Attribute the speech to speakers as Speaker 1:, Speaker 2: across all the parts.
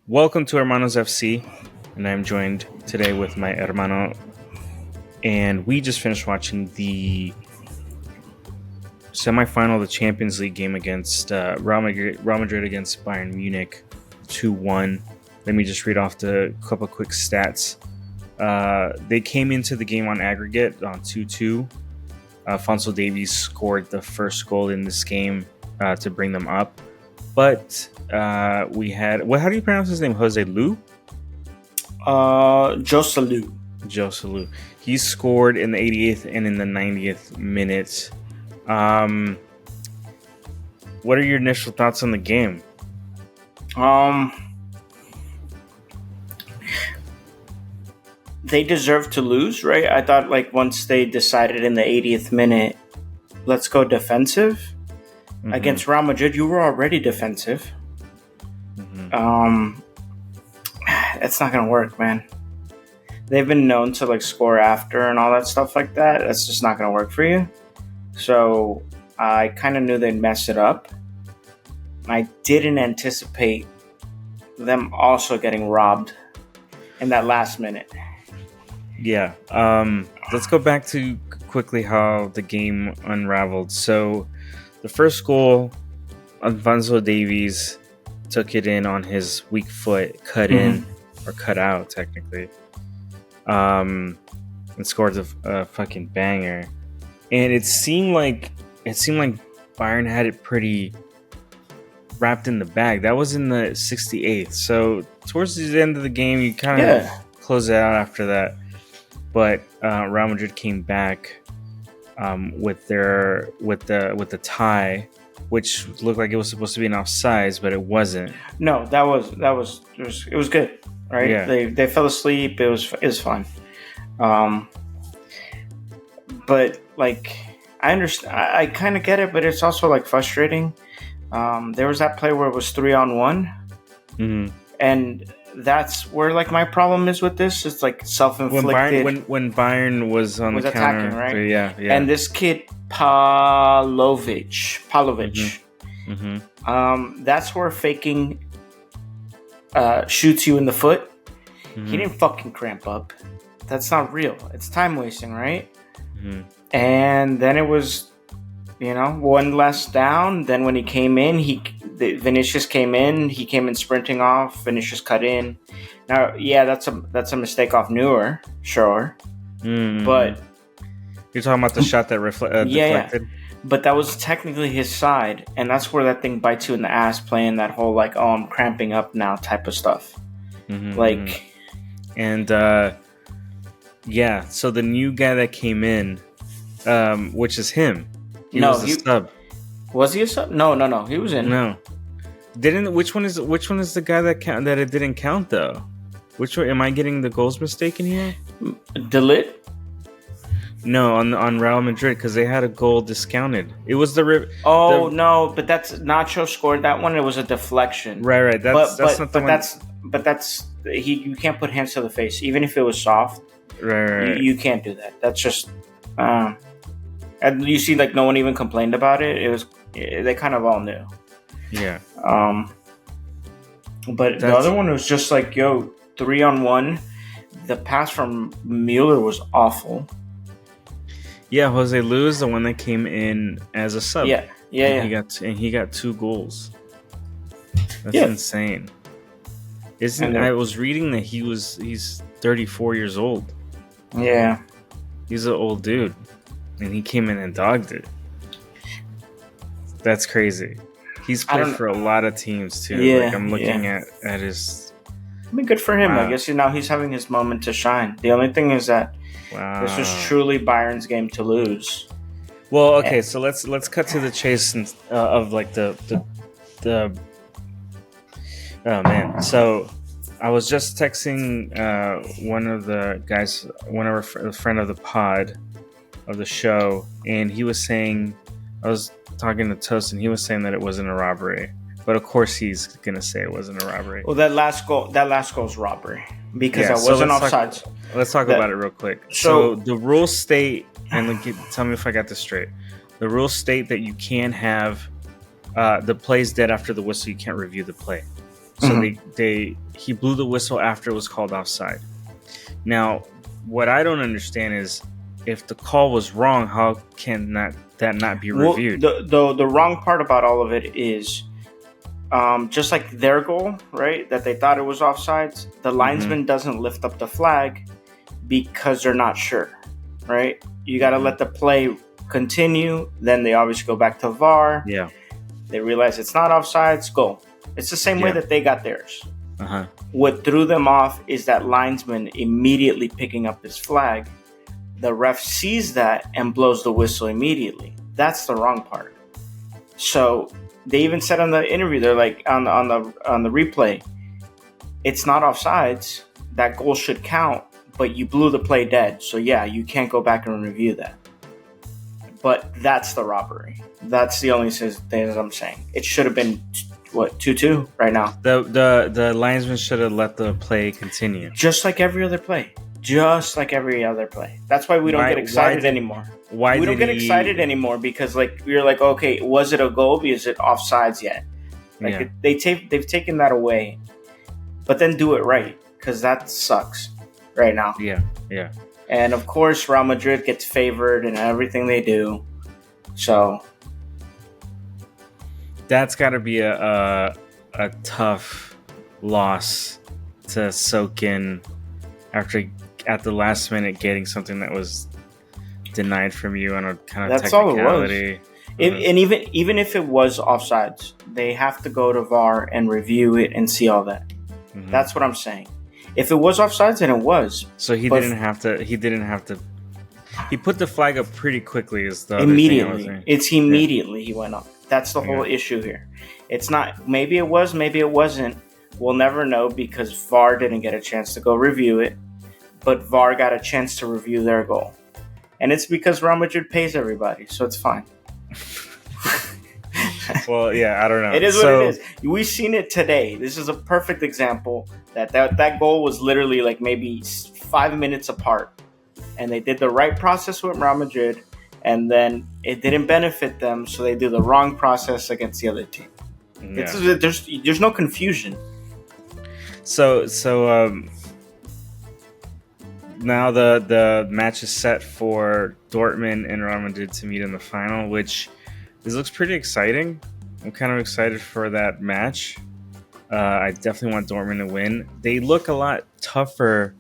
Speaker 1: Welcome to Hermanos FC, and I'm joined today with my hermano, and we just finished watching the semifinal of the Champions League game against Real Madrid against Bayern Munich, 2-1. Let me just read off the couple quick stats. They came into the game on aggregate on 2-2. Alphonso Davies scored the first goal in this game to bring them up. But we had... how do you pronounce his name? Jose Lu?
Speaker 2: Joselu.
Speaker 1: Joselu. He scored in the 88th and in the 90th minute. What are your initial thoughts on the game?
Speaker 2: They deserve to lose, right? I thought once they decided in the 80th minute, let's go defensive. Mm-hmm. Against Real Madrid, you were already defensive. Mm-hmm. It's not gonna work, man. They've been known to score after and all that stuff like that. That's just not gonna work for you. So I kind of knew they'd mess it up. I didn't anticipate them also getting robbed in that last minute.
Speaker 1: Yeah. Let's go back to quickly how the game unraveled. So the first goal, Alphonso Davies took it in on his weak foot, cut in or cut out technically, and scored a fucking banger. And it seemed like Bayern had it pretty wrapped in the bag. That was in the 68th. So towards the end of the game, you kind of close it out after that. But Real Madrid came back with the tie, which looked like it was supposed to be an offsides, but it wasn't.
Speaker 2: No, it was good, right?
Speaker 1: Yeah.
Speaker 2: They fell asleep. It was fine. But I understand. I kind of get it, but it's also frustrating. There was that play where it was 3-on-1, and that's where my problem is with this. It's self-inflicted.
Speaker 1: When Bayern was on the counter,
Speaker 2: attacking, right?
Speaker 1: Yeah.
Speaker 2: And this kid Pavlovic, that's where faking shoots you in the foot. He didn't fucking cramp up. That's not real. It's time wasting, right? And then it was, one less down. Then when he came in, Vinicius came in. He came in sprinting off. Vinicius cut in. Now, yeah, that's a mistake off Neuer, sure. But
Speaker 1: you're talking about the shot that deflected.
Speaker 2: Yeah. But that was technically his side, and that's where that thing bites you in the ass, playing that whole I'm cramping up now type of stuff.
Speaker 1: And so the new guy that came in, which is him. He was a sub.
Speaker 2: Was he a sub? No. He was in.
Speaker 1: No. Which one is the guy that it didn't count though? Which one am I getting the goals mistaken here?
Speaker 2: Delit?
Speaker 1: No, on Real Madrid, because they had a goal discounted. It was
Speaker 2: no, but that's Nacho scored that one. It was a deflection.
Speaker 1: Right. That's not the one.
Speaker 2: But that's you can't put hands to the face, even if it was soft.
Speaker 1: Right.
Speaker 2: You can't do that. That's just. And you see, no one even complained about it. It was they kind of all knew.
Speaker 1: Yeah.
Speaker 2: But the other one was just 3-on-1. The pass from Mueller was awful.
Speaker 1: Yeah, Jose Lu is the one that came in as a sub.
Speaker 2: Yeah.
Speaker 1: He got 2 goals. That's insane. I was reading that he's 34 years old.
Speaker 2: Yeah.
Speaker 1: He's an old dude. And he came in and dogged it. That's crazy. He's played for a lot of teams too.
Speaker 2: Yeah,
Speaker 1: I'm looking at his.
Speaker 2: I mean, good for him. Wow. I guess now he's having his moment to shine. The only thing is that this was truly Bayern's game to lose.
Speaker 1: Well, okay, so let's cut to the chase of the. Oh man! So I was just texting one of the guys, a friend of the pod, of the show, and he was saying, I was talking to Toast, and he was saying that it wasn't a robbery, but of course he's gonna say it wasn't a robbery.
Speaker 2: Well, that last goal's robbery because that wasn't offsides.
Speaker 1: Let's talk about it real quick. So the rules state, and tell me if I got this straight. The rules state that you can't have the play's dead after the whistle. You can't review the play. So he blew the whistle after it was called offside. Now, what I don't understand is if the call was wrong, how can that not be reviewed?
Speaker 2: Well, the wrong part about all of it is just like their goal, right? That they thought it was offsides. The linesman doesn't lift up the flag because they're not sure, right? You got to let the play continue. Then they obviously go back to VAR.
Speaker 1: Yeah.
Speaker 2: They realize it's not offsides. Goal. It's the same way that they got theirs. What threw them off is that linesman immediately picking up his flag. The ref sees that and blows the whistle immediately. That's the wrong part. So they even said on the interview, they're like on the replay, it's not offsides. That goal should count, but you blew the play dead. So yeah, you can't go back and review that. But that's the robbery. That's the only thing that I'm saying. It should have been 2-2 right now.
Speaker 1: The linesman should have let the play continue.
Speaker 2: Just like every other play. That's why we don't get excited anymore. We don't get excited anymore because we're like, okay, was it a goal? Is it offsides yet? They've taken that away. But then do it right, because that sucks right now.
Speaker 1: Yeah.
Speaker 2: And of course, Real Madrid gets favored in everything they do. So
Speaker 1: that's got to be a tough loss to soak in after at the last minute getting something that was denied from you on a kind of technicality.
Speaker 2: All it was. And even if it was offsides, they have to go to VAR and review it and see all that. That's what I'm saying. If it was offsides, then it was.
Speaker 1: So he didn't have to. He put the flag up pretty quickly.
Speaker 2: Immediately. It's immediately he went up. That's the whole issue here. It's not. Maybe it was. Maybe it wasn't. We'll never know because VAR didn't get a chance to go review it. But VAR got a chance to review their goal. And it's because Real Madrid pays everybody, so it's fine.
Speaker 1: Well, yeah, I don't know.
Speaker 2: It is what it is. We've seen it today. This is a perfect example that goal was literally like maybe 5 minutes apart. And they did the right process with Real Madrid, and then it didn't benefit them, so they did the wrong process against the other team. Yeah. There's no confusion.
Speaker 1: So now the match is set for Dortmund and Real Madrid to meet in the final, which this looks pretty exciting. I'm kind of excited for that match. I definitely want Dortmund to win. They look a lot tougher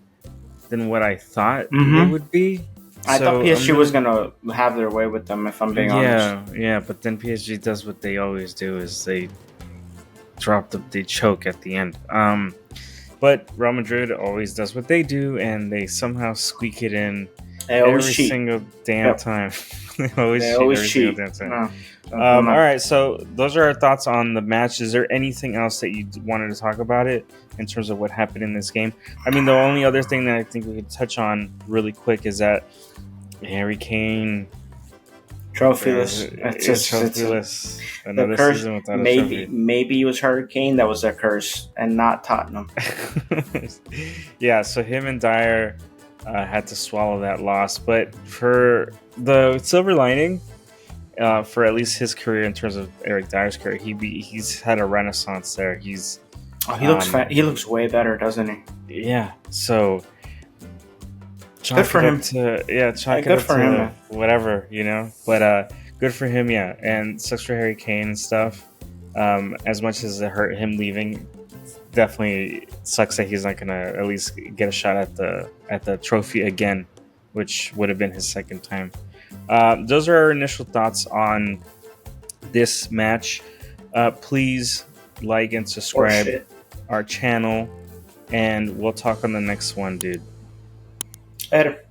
Speaker 1: than what I thought they would be.
Speaker 2: I thought PSG was going to have their way with them, if I'm being honest.
Speaker 1: Yeah, but then PSG does what they always do, is they choke at the end. But Real Madrid always does what they do, and they somehow squeak it in every single damn time. They always cheat every single damn time. All right, so those are our thoughts on the match. Is there anything else that you wanted to talk about it in terms of what happened in this game? I mean, the only other thing that I think we could touch on really quick is that Harry Kane...
Speaker 2: Trophyless.
Speaker 1: Trophyless.
Speaker 2: Another season without a trophy. Maybe it was Hurricane that was their curse, and not Tottenham.
Speaker 1: Yeah, so him and Dyer had to swallow that loss. But for the silver lining, for at least his career in terms of Eric Dyer's career, he's had a renaissance there. He looks way better, doesn't he? Yeah. So
Speaker 2: good for him.
Speaker 1: Good for him. Whatever, But good for him, yeah. And sucks for Harry Kane and stuff. As much as it hurt him leaving, definitely sucks that he's not gonna at least get a shot at the trophy again, which would have been his second time. Those are our initial thoughts on this match. Please like and subscribe our channel, and we'll talk on the next one, dude.
Speaker 2: Later.